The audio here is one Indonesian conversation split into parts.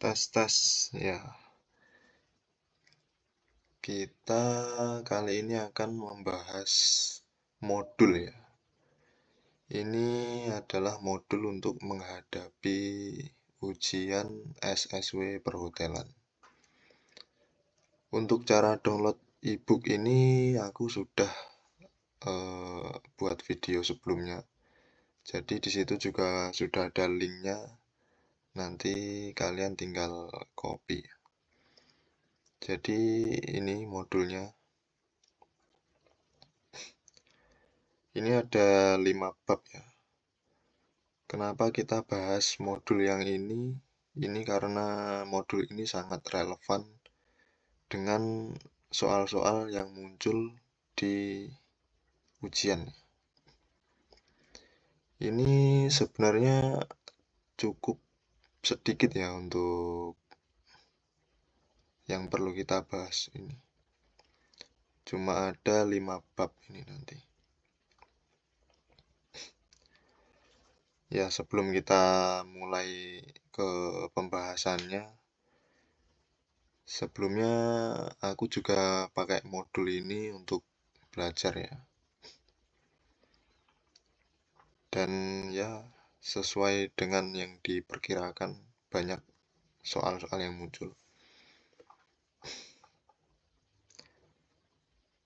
Tes-tes ya. Kita kali ini akan membahas modul ya. Ini adalah modul untuk menghadapi ujian SSW perhotelan. Untuk cara download ebook ini aku sudah buat video sebelumnya. Jadi di situ juga sudah ada linknya. Nanti kalian tinggal copy. Jadi ini modulnya. Ini ada 5 bab ya. Kenapa kita bahas modul yang ini? Ini karena modul ini sangat relevan dengan soal-soal yang muncul di ujian. Ini sebenarnya cukup sedikit ya untuk yang perlu kita bahas ini. Cuma ada 5 bab ini nanti. Ya, sebelum kita mulai ke pembahasannya, sebelumnya aku juga pakai modul ini untuk belajar ya. Dan ya, sesuai dengan yang diperkirakan, banyak soal-soal yang muncul.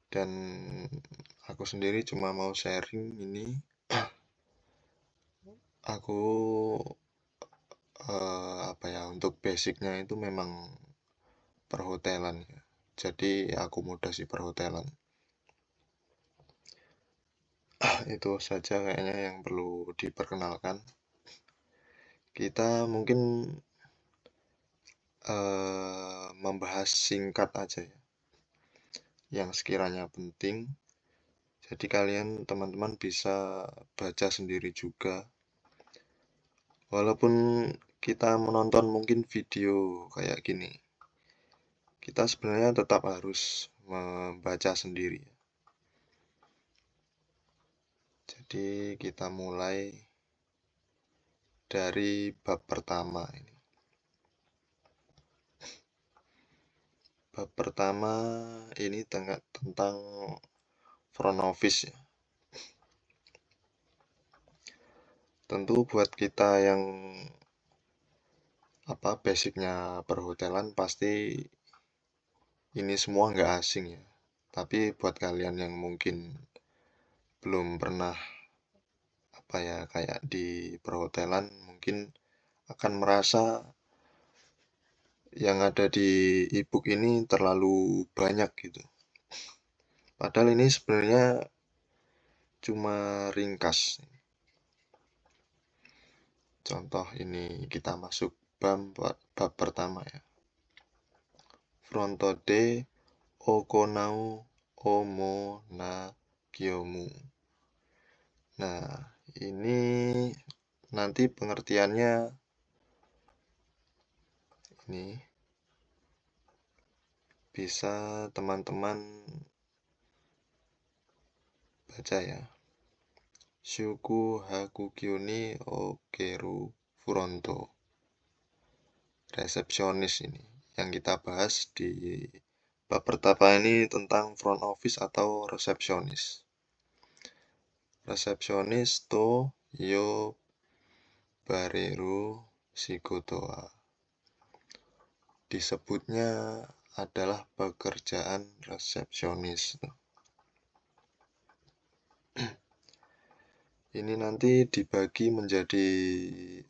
Dan aku sendiri cuma mau sharing ini. Aku untuk basicnya itu memang perhotelan ya. Jadi akomodasi perhotelan. Itu saja kayaknya yang perlu diperkenalkan. Kita mungkin membahas singkat aja ya, yang sekiranya penting. Jadi kalian teman-teman bisa baca sendiri juga. Walaupun kita menonton mungkin video kayak gini, kita sebenarnya tetap harus membaca sendiri. Jadi kita mulai dari bab pertama ini. Bab pertama ini tentang front office ya. Tentu buat kita yang basicnya perhotelan pasti ini semua nggak asing ya. Tapi buat kalian yang mungkin belum pernah kayak di perhotelan, mungkin akan merasa yang ada di ebook ini terlalu banyak gitu. Padahal ini sebenarnya cuma ringkas. Contoh ini kita masuk bab pertama ya. Fronto de okonau omo na kyomu. Nah, ini nanti pengertiannya ini bisa teman-teman baca ya. Shuku Hakukyu ni Okeru Furonto. Resepsionis ini. Yang kita bahas di bab pertama ini tentang front office atau resepsionis. Resepsionis to yo bareru shigotoa. Disebutnya adalah pekerjaan resepsionis. Ini nanti dibagi menjadi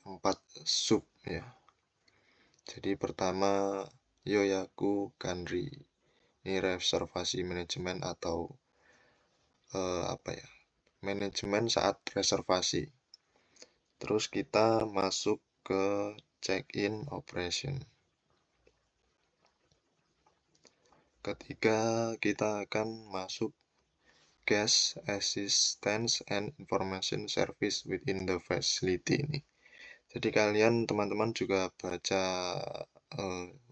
4 sub ya. Jadi pertama Yoyaku Kanri. Ini reservasi manajemen atau manajemen saat reservasi. Terus kita masuk ke check-in operation. Ketiga kita akan masuk guest assistance and information service within the facility ini. Jadi kalian teman-teman juga baca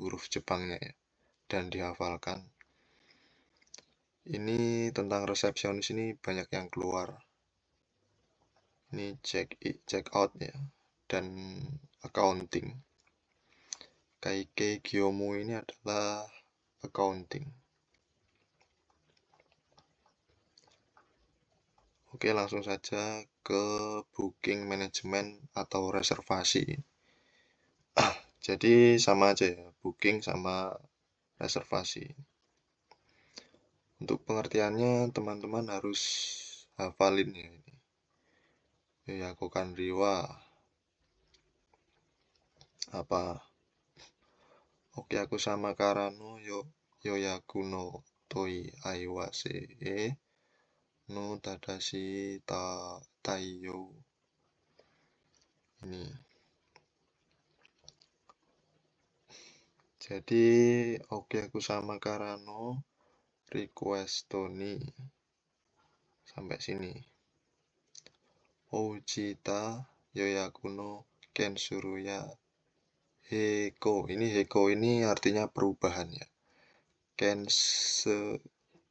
huruf Jepangnya ya dan dihafalkan. Ini tentang resepsionis ini banyak yang keluar. Ini check out ya dan accounting. Kaikei Gyomu ini adalah accounting. Oke, langsung saja ke booking management atau reservasi. Jadi sama aja ya, booking sama reservasi. Untuk pengertiannya teman-teman harus hafalin ya ini. Yoyakukan Riwa apa? Oke, aku sama Karano Yoyakuno Toi Aiwase no Tadashi Taiyo. Ini. Jadi, oke aku sama Karano request Tony sampai sini. Ochita Yoyakuno Kensuruya Heko. Ini Heko ini artinya perubahan ya.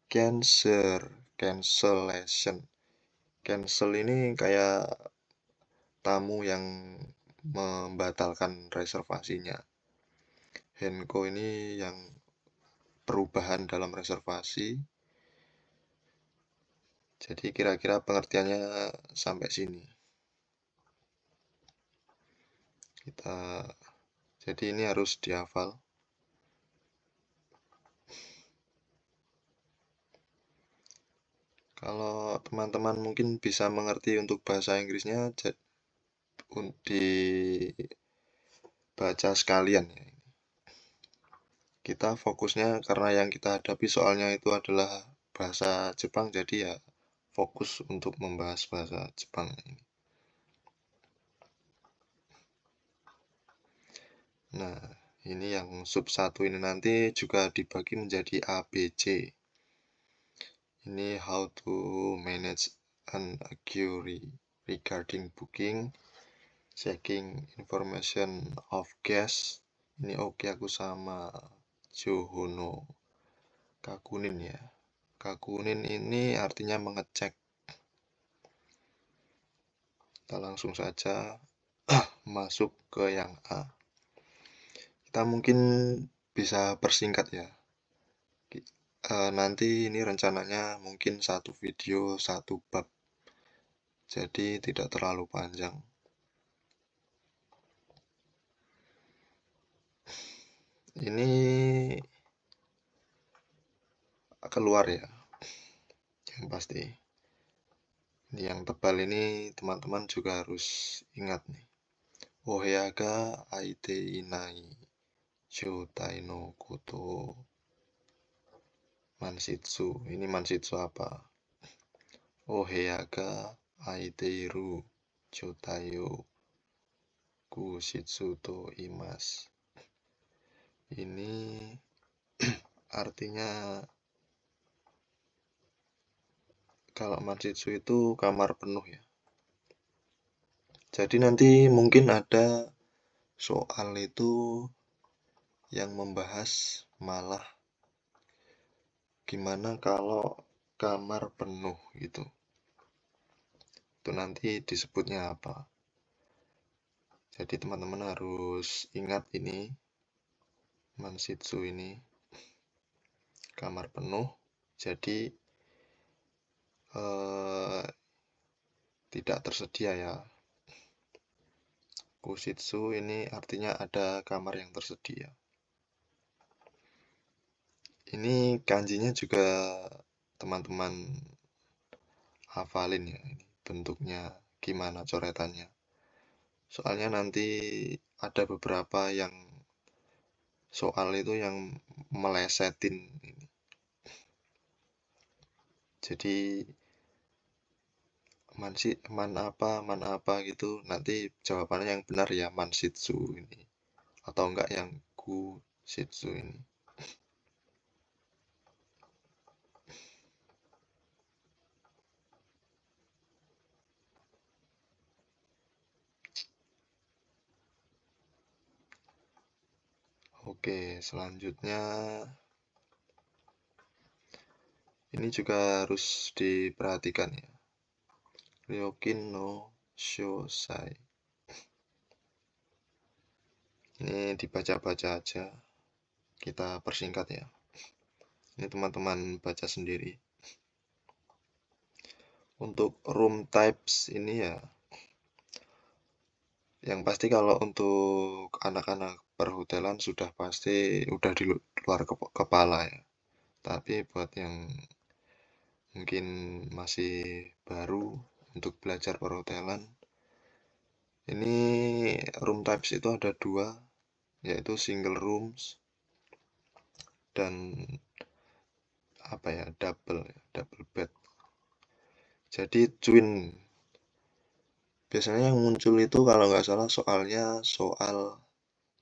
Cancellation. Cancel ini kayak tamu yang membatalkan reservasinya. Henko ini yang perubahan dalam reservasi. Jadi kira-kira pengertiannya sampai sini. Jadi ini harus dihafal. Kalau teman-teman mungkin bisa mengerti untuk bahasa Inggrisnya, dibaca sekalian ya. Kita fokusnya karena yang kita hadapi soalnya itu adalah bahasa Jepang, jadi ya fokus untuk membahas bahasa Jepang ini. Nah, ini yang sub 1 ini nanti juga dibagi menjadi A, B, C. Ini how to manage an query regarding booking, checking information of guests. Ini oke aku sama Johono Kakunin ya. Kakunin ini artinya mengecek. Kita langsung saja masuk ke yang A. Kita mungkin bisa persingkat ya. Nanti ini rencananya mungkin satu video, satu bab. Jadi tidak terlalu panjang. Ini keluar ya, yang pasti. Ini yang tebal ini teman-teman juga harus ingat nih. Oheaga aite inai shoutai no koto mansitsu. Ini mansitsu apa? Oheaga aiteiru shoutai yo kushitsu to imas. Ini artinya kalau mansitsu itu kamar penuh ya. Jadi nanti mungkin ada soal itu yang membahas malah gimana kalau kamar penuh gitu. Itu nanti disebutnya apa. Jadi teman-teman harus ingat ini mansitsu ini kamar penuh. Jadi tidak tersedia ya. Kushitsu ini artinya ada kamar yang tersedia. Ini kanjinya juga teman-teman hafalin ya. Ini bentuknya gimana coretannya. Soalnya nanti ada beberapa yang soal itu yang melesetin ini. Jadi man apa gitu, nanti jawabannya yang benar ya mansitsu ini, atau enggak yang kushitsu ini. Oke, selanjutnya ini juga harus diperhatikan ya. Ryokin no Shosai. Ini dibaca-baca aja, kita persingkat ya. Ini teman-teman baca sendiri. Untuk room types ini ya, yang pasti kalau untuk anak-anak perhotelan sudah pasti udah di luar kepala ya. Tapi buat yang mungkin masih baru untuk belajar perhotelan, ini room types itu ada dua, yaitu single rooms dan apa ya, double bed. Jadi twin, biasanya yang muncul itu kalau nggak salah soalnya soal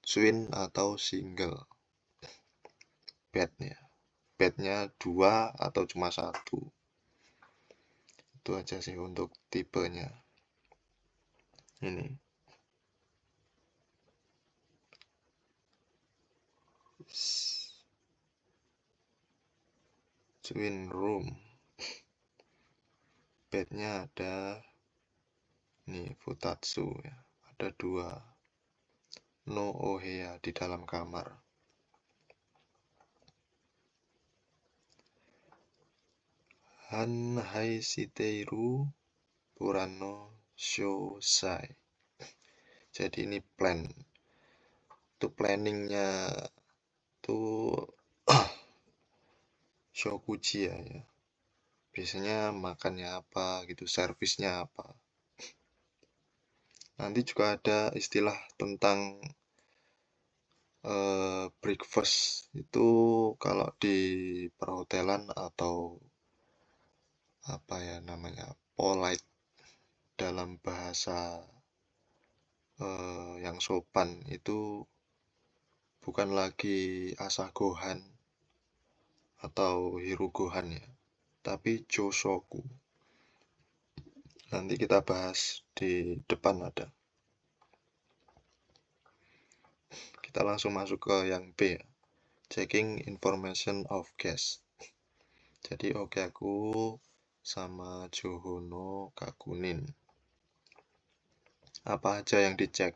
twin atau single bednya, bednya dua atau cuma satu. Itu aja sih untuk tipenya. Ini twin room, bednya ada nih futatsu ya, ada dua, no oheya di dalam kamar. Han haishiteiru Purano Shosai. Jadi ini plan. Itu planningnya tuh shokuji ya. Biasanya makannya apa gitu, servisnya apa. Nanti juga ada istilah tentang breakfast. Itu kalau di perhotelan atau apa ya namanya, polite dalam bahasa yang sopan itu bukan lagi asagohan atau hirugohan ya, tapi chosoku. Nanti kita bahas di depan ada. Kita langsung masuk ke yang B ya. Checking information of guest. Jadi oke aku sama Johono Kakunin. Apa aja yang dicek?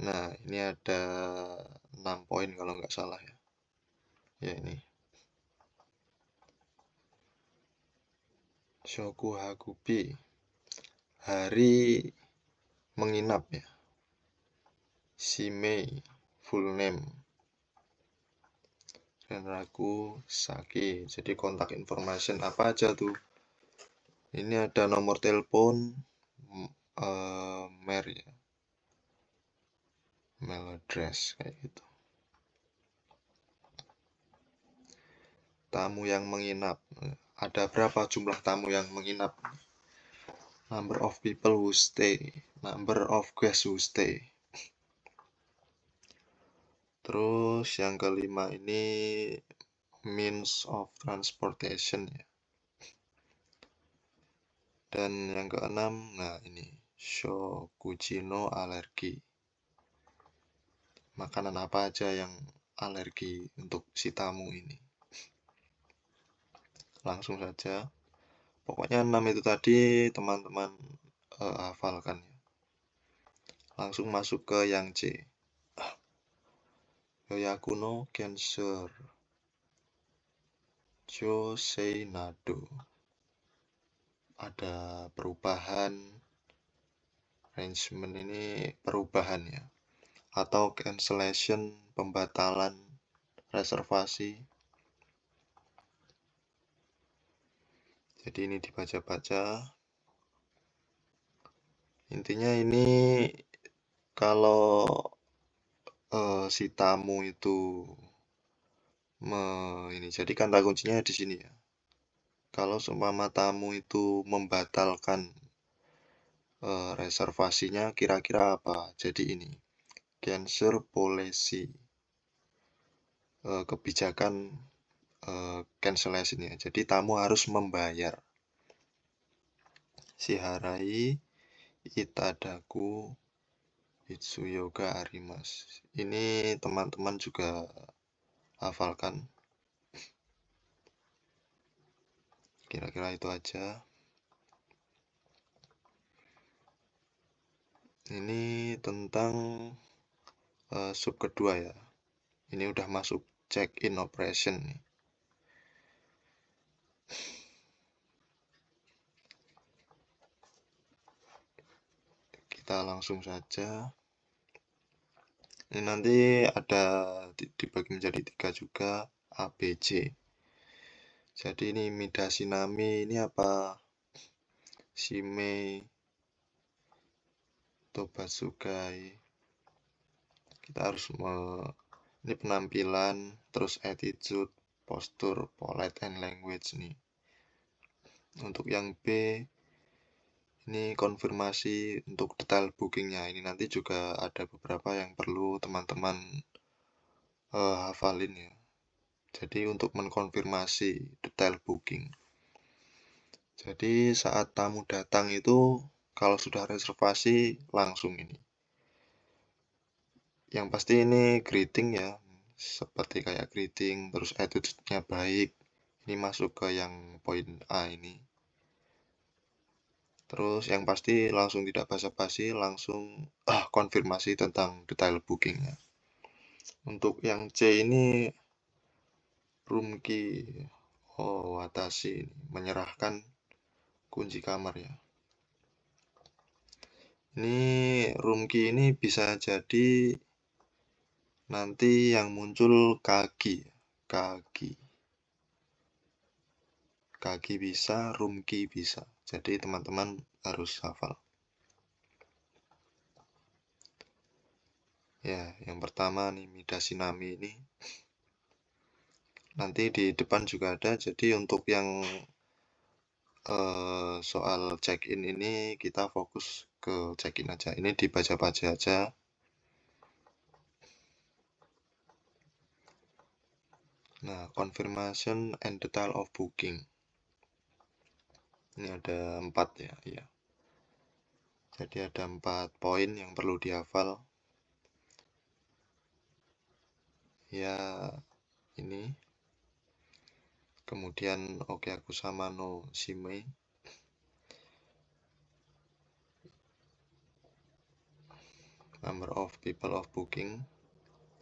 Nah, ini ada 6 poin kalau nggak salah ya. Ya ini. Shokuhakubi. Hari menginap ya. Shimei, full name. Renraku Saki. Jadi kontak information apa aja tuh? Ini ada nomor telepon, mail ya, mail address kayak gitu. Tamu yang menginap. Ada berapa jumlah tamu yang menginap? Number of people who stay. Number of guests who stay. Terus yang kelima ini means of transportation ya. Dan yang keenam, nah ini shokuji no alergi. Makanan apa aja yang alergi untuk si tamu ini. Langsung saja. Pokoknya 6 itu tadi teman-teman hafalkan ya. Langsung masuk ke yang C. Yoyaku no Cancer. Josei Nado. Ada perubahan, arrangement ini perubahan ya, atau cancellation, pembatalan reservasi. Jadi ini dibaca-baca. Intinya ini kalau si tamu itu ini, jadi kata kuncinya di sini ya. Kalau seumpama tamu itu membatalkan reservasinya, kira-kira apa? Jadi ini cancel policy, kebijakan cancellation ya. Jadi tamu harus membayar. Shiharai itadaku Itsuyoga arimas. Ini teman-teman juga hafalkan. Kira-kira itu aja. Ini tentang sub kedua ya. Ini udah masuk check-in operation nih. Kita langsung saja. Ini nanti ada dibagi menjadi 3 juga, A, B, C. Jadi ini Midashinami ini apa? Shimei, Tobatsukai. Kita harus ini penampilan, terus attitude, postur, polite and language nih. Untuk yang B ini konfirmasi untuk detail bookingnya. Ini nanti juga ada beberapa yang perlu teman-teman hafalin ya. Jadi untuk mengkonfirmasi detail booking. Jadi saat tamu datang itu kalau sudah reservasi langsung ini. Yang pasti ini greeting ya, seperti kayak greeting, terus attitude-nya baik. Ini masuk ke yang poin A ini. Terus yang pasti langsung tidak basa-basi, langsung konfirmasi tentang detail bookingnya. Untuk yang C ini room key, watashi, menyerahkan kunci kamar ya. Ini room key ini bisa jadi nanti yang muncul kaki bisa, room key bisa. Jadi teman-teman harus hafal. Ya, yang pertama nih Midashinami ini. Nanti di depan juga ada. Jadi untuk yang soal check-in ini kita fokus ke check-in aja. Ini dibaca-baca aja. Nah, confirmation and detail of booking. Ini ada 4 ya, iya. Jadi ada 4 poin yang perlu dihafal. Ya, ini. Kemudian Okeakusama no Shimei. Number of people of booking,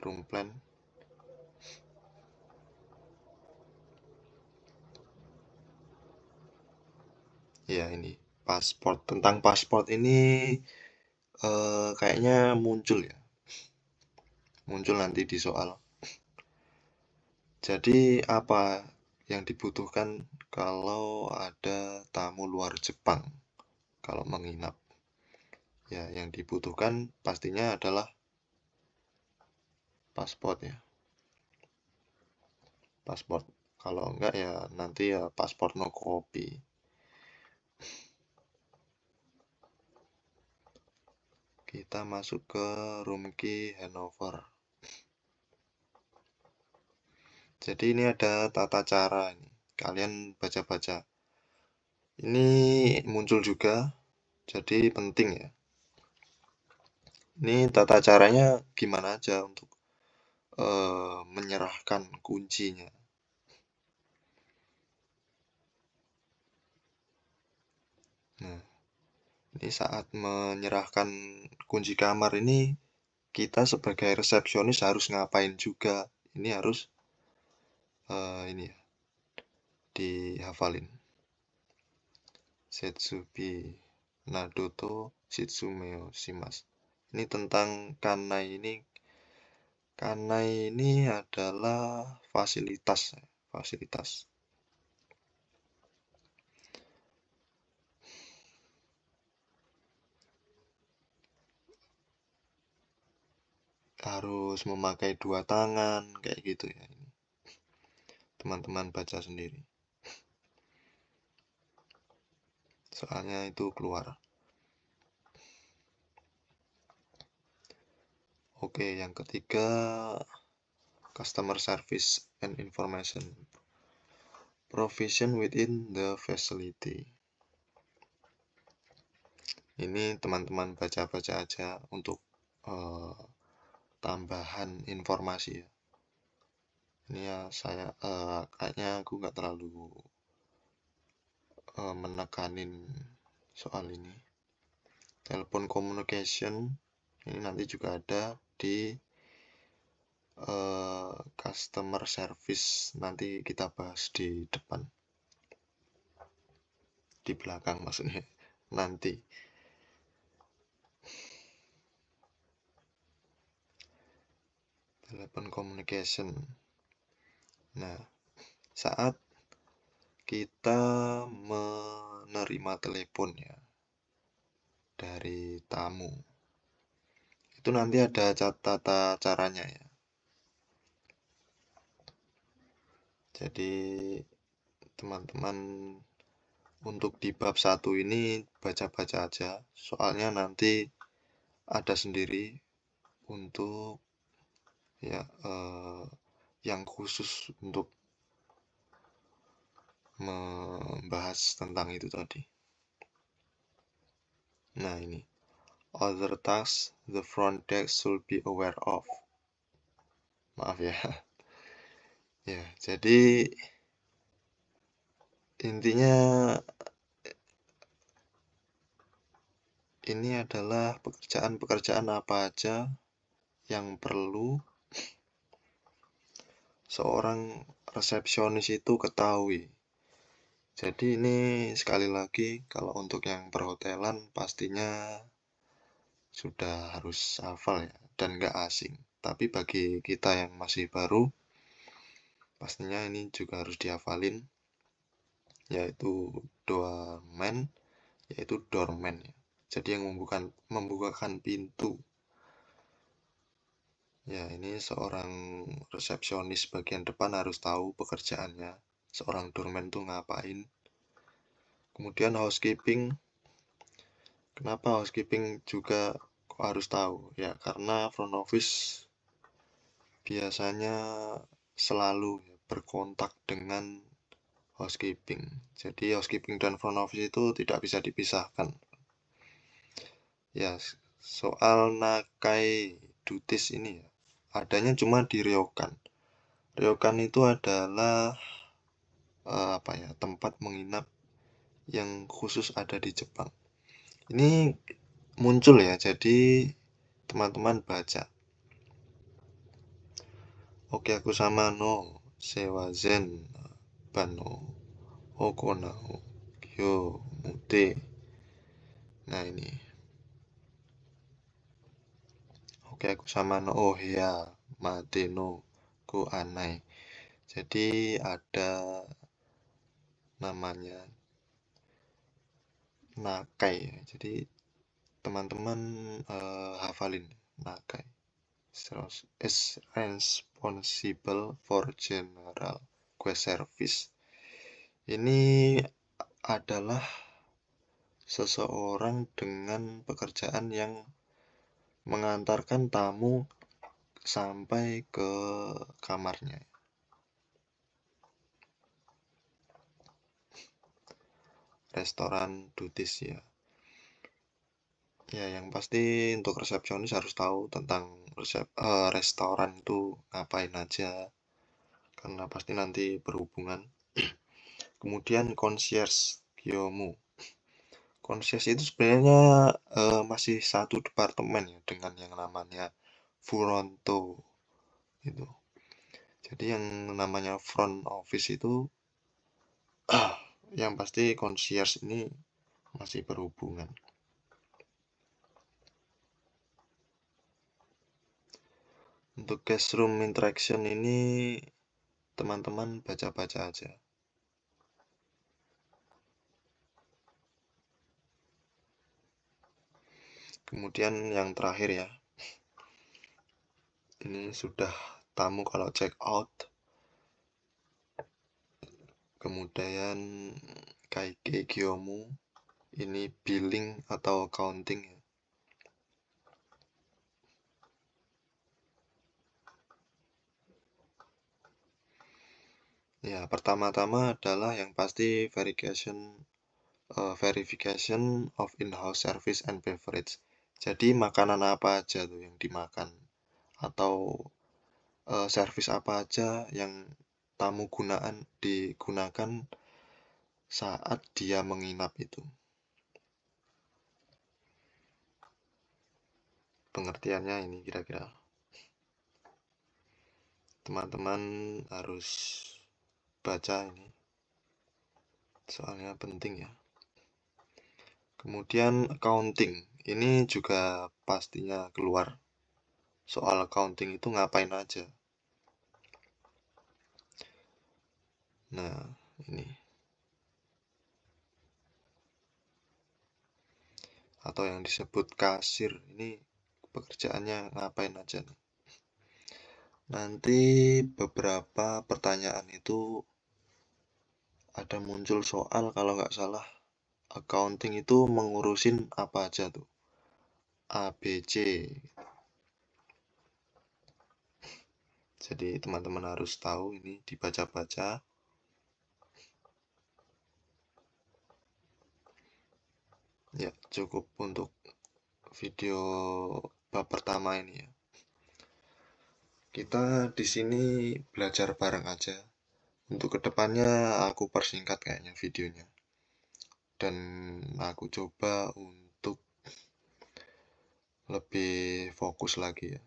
room plan. Ya, ini pasport. Tentang pasport ini kayaknya muncul ya. Muncul nanti di soal. Jadi apa yang dibutuhkan kalau ada tamu luar Jepang kalau menginap? Ya, yang dibutuhkan pastinya adalah paspor ya. Paspor. Kalau enggak ya nanti ya paspor no copy. Kita masuk ke room key Hanover. Jadi ini ada tata cara ini. Kalian baca-baca. Ini muncul juga. Jadi penting ya. Ini tata caranya gimana aja untuk menyerahkan kuncinya. Nah, ini saat menyerahkan kunci kamar ini kita sebagai resepsionis harus ngapain juga. Ini harus ini ya, dihafalin. Setsubi Nadoto Shitsumeo Shimasu. Ini tentang kanai ini. Kanai ini adalah fasilitas. Harus memakai 2 tangan kayak gitu ya. Teman-teman baca sendiri. Soalnya itu keluar. Oke, yang ketiga customer service and information provision within the facility. Ini teman-teman baca-baca aja untuk tambahan informasi ya. Ini ya saya kayaknya aku nggak terlalu menekanin soal ini. Telepon communication ini nanti juga ada di customer service nanti kita bahas di depan, di belakang maksudnya nanti. Telepon communication. Nah, saat kita menerima telepon ya dari tamu, itu nanti ada tata caranya ya. Jadi teman-teman untuk di bab 1 ini baca-baca aja, soalnya nanti ada sendiri untuk ya yang khusus untuk membahas tentang itu tadi. Nah ini, other tasks the front desk should be aware of. Maaf ya. Ya, jadi intinya ini adalah pekerjaan-pekerjaan apa aja yang perlu seorang resepsionis itu ketahui. Jadi ini sekali lagi, kalau untuk yang perhotelan pastinya sudah harus hafal ya, dan nggak asing. Tapi bagi kita yang masih baru, pastinya ini juga harus dihafalin, yaitu doorman, yaitu doorman ya. Jadi yang membukakan pintu. Ya, ini seorang resepsionis bagian depan harus tahu pekerjaannya. Seorang doorman tuh ngapain. Kemudian housekeeping. Kenapa housekeeping juga kok harus tahu? Ya, karena front office biasanya selalu berkontak dengan housekeeping. Jadi housekeeping dan front office itu tidak bisa dipisahkan. Ya, soal nakai duties ini ya, adanya cuma di ryokan. Ryokan itu adalah tempat menginap yang khusus ada di Jepang. Ini muncul ya, jadi teman-teman baca. Oke, aku sama no sewazen bano okonao kyo mute. Nah ini. Oke, aku sama no ohea mate no ku anai. Jadi ada namanya nakai. Jadi teman-teman hafalin nakai. Is responsible for general quest service. Ini adalah seseorang dengan pekerjaan yang mengantarkan tamu sampai ke kamarnya. Restoran duties ya. Ya, yang pasti untuk resepsionis harus tahu tentang restoran itu ngapain aja, karena pasti nanti berhubungan. Kemudian concierge Kyomu. Concierge itu sebenarnya masih satu departemen ya dengan yang namanya Furonto itu. Jadi yang namanya front office itu yang pasti concierge ini masih berhubungan. Untuk guest room interaction ini teman-teman baca-baca aja. Kemudian yang terakhir ya, ini sudah tamu kalau check out. Kemudian kaike kyomu, ini billing atau accounting ya. Ya, pertama-tama adalah yang pasti verification of in-house service and beverage. Jadi makanan apa aja tuh yang dimakan, atau service apa aja yang tamu digunakan saat dia menginap itu. Pengertiannya ini kira-kira. teman-teman harus baca ini, soalnya penting ya. Kemudian accounting, ini juga pastinya keluar. Soal accounting itu ngapain aja. Nah, ini. Atau yang disebut kasir, ini pekerjaannya ngapain aja nih. Nanti beberapa pertanyaan itu ada muncul soal kalau nggak salah. Accounting itu mengurusin apa aja tuh. A, B, C. Jadi teman-teman harus tahu ini, dibaca-baca. Ya, cukup untuk video bab pertama ini ya. Kita di sini belajar bareng aja. Untuk kedepannya aku persingkat kayaknya videonya. Dan aku coba untuk lebih fokus lagi ya,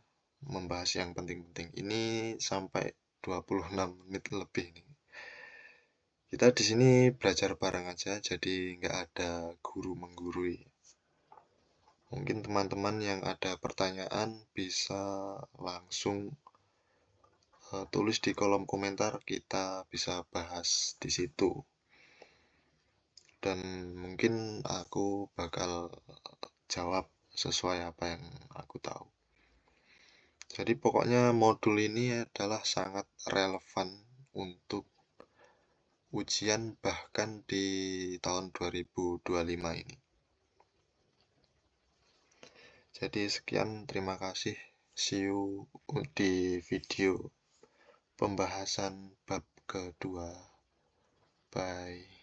membahas yang penting-penting. Ini sampai 26 menit lebih nih. Kita di sini belajar bareng aja, jadi nggak ada guru menggurui. Mungkin teman-teman yang ada pertanyaan bisa langsung tulis di kolom komentar, kita bisa bahas di situ. Dan mungkin aku bakal jawab sesuai apa yang aku tahu. Jadi pokoknya modul ini adalah sangat relevan untuk ujian bahkan di tahun 2025 ini. Jadi sekian, terima kasih. See you di video pembahasan bab kedua. Bye.